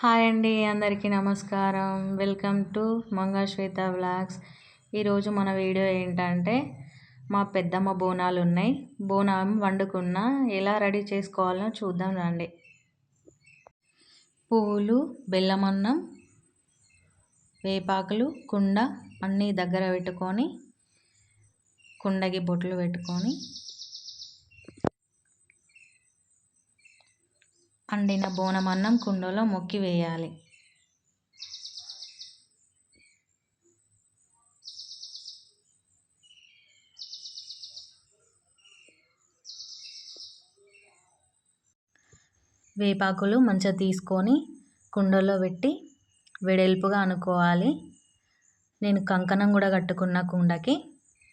Hi అండి, అందరికీ నమస్కారం. Welcome to Mangashweta vlogs. ఈరోజు మన వీడియో ఏంటంటే మా పెద్దమ్మ బోనాలు ఉన్నాయి. బోనం వండుకున్న ఎలా రెడీ చేసుకోవాలో చూద్దాం రండి. పువ్వులు, బెల్లమన్నం, వేపాకులు, కుండ అన్నీ దగ్గర పెట్టుకొని కుండకి బొట్లు పెట్టుకొని అండిన బోనం అన్నం కుండలో మొక్కి వేయాలి. వేపాకులు మంచిగా తీసుకొని కుండలో పెట్టి వెడల్పుగా అనుకోవాలి. నేను కంకణం కూడా కట్టుకున్న కుండకి,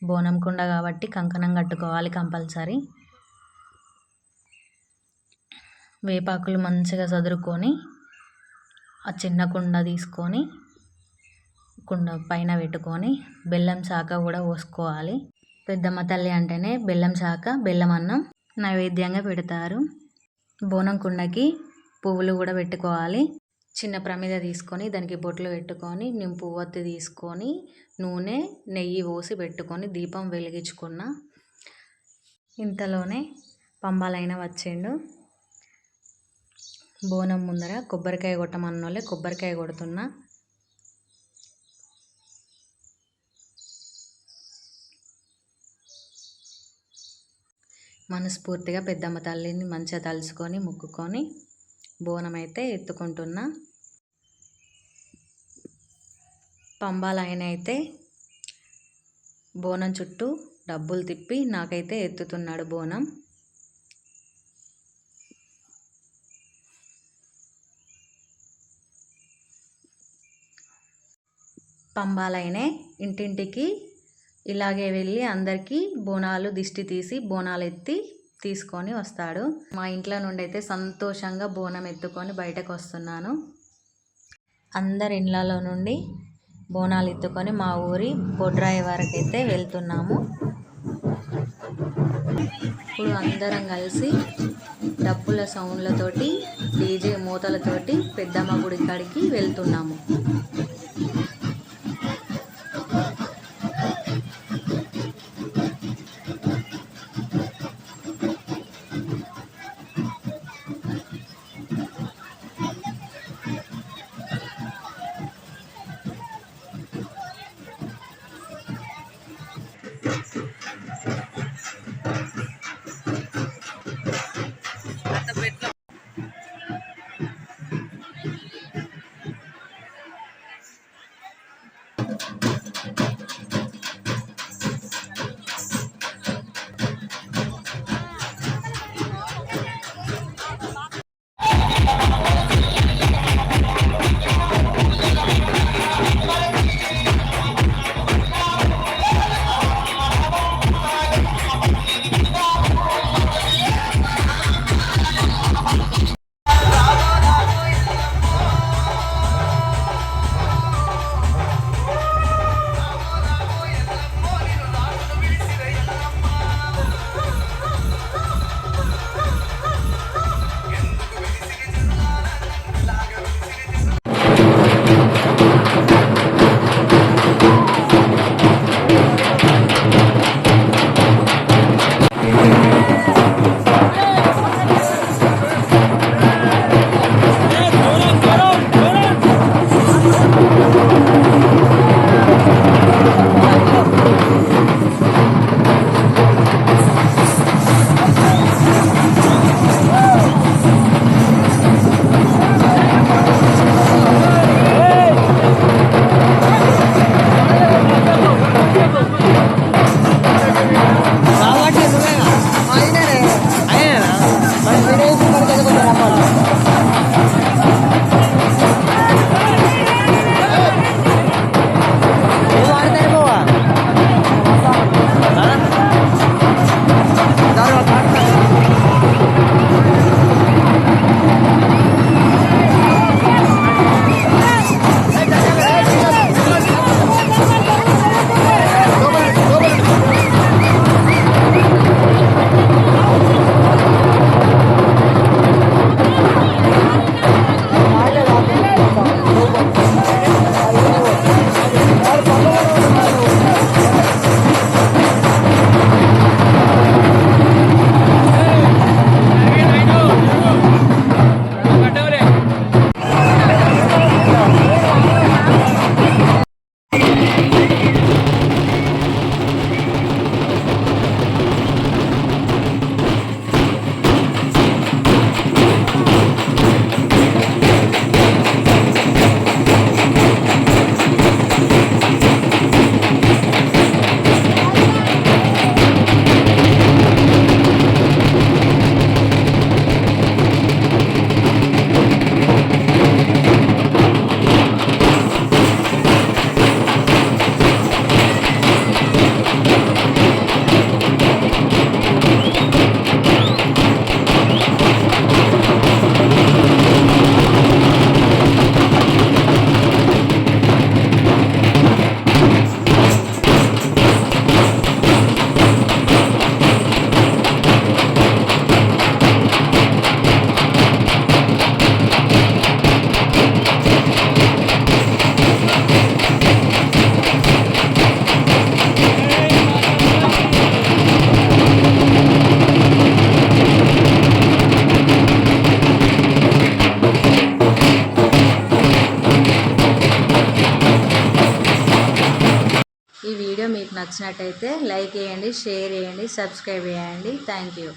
బోనం కుండ కాబట్టి కంకణం కట్టుకోవాలి కంపల్సరీ. వేపాకులు మంచిగా సదురుకొని ఆ చిన్న కుండ తీసుకొని కుండ పైన పెట్టుకొని బెల్లం శాఖ కూడా పోసుకోవాలి. పెద్దమ్మ తల్లి అంటేనే బెల్లం శాఖ, బెల్లం అన్నం నైవేద్యంగా పెడతారు. బోనం కుండకి పువ్వులు కూడా పెట్టుకోవాలి. చిన్న ప్రమిద తీసుకొని దానికి బొట్లు పెట్టుకొని నేను పువ్వొత్తి తీసుకొని నూనె, నెయ్యి పోసి పెట్టుకొని దీపం వెలిగించుకున్న. ఇంతలోనే పంబాలైన వచ్చిండు. బోనం ముందర కొబ్బరికాయ కొట్టమన్నోళ్ళే కొబ్బరికాయ కొడుతున్నా. మనస్ఫూర్తిగా పెద్దమ్మ తల్లిని మంచిగా తలుచుకొని మొక్కుకొని బోనం అయితే ఎత్తుకుంటున్నా. పంబాలైన అయితే బోనం చుట్టూ డబ్బులు తిప్పి నాకైతే ఎత్తుతున్నాడు బోనం. పంబాలైనే ఇంటింటికి ఇలాగే వెళ్ళి అందరికీ బోనాలు దిష్టి తీసి బోనాలు ఎత్తి తీసుకొని వస్తాడు. మా ఇంట్లో నుండి అయితే సంతోషంగా బోనం ఎత్తుకొని బయటకు వస్తున్నాను. అందరి ఇళ్ళలో నుండి బోనాలు ఎత్తుకొని మా ఊరి బొడ్రాయి వరకు అయితే వెళ్తున్నాము. ఇప్పుడు అందరం కలిసి డప్పుల సౌండ్లతోటి, డీజే మూతలతోటి పెద్దమ్మ గుడి కాడికి వెళ్తున్నాము. మీకు నచ్చినట్టయితే లైక్ చేయండి, షేర్ చేయండి, సబ్స్క్రైబ్ చేయండి. Thank you.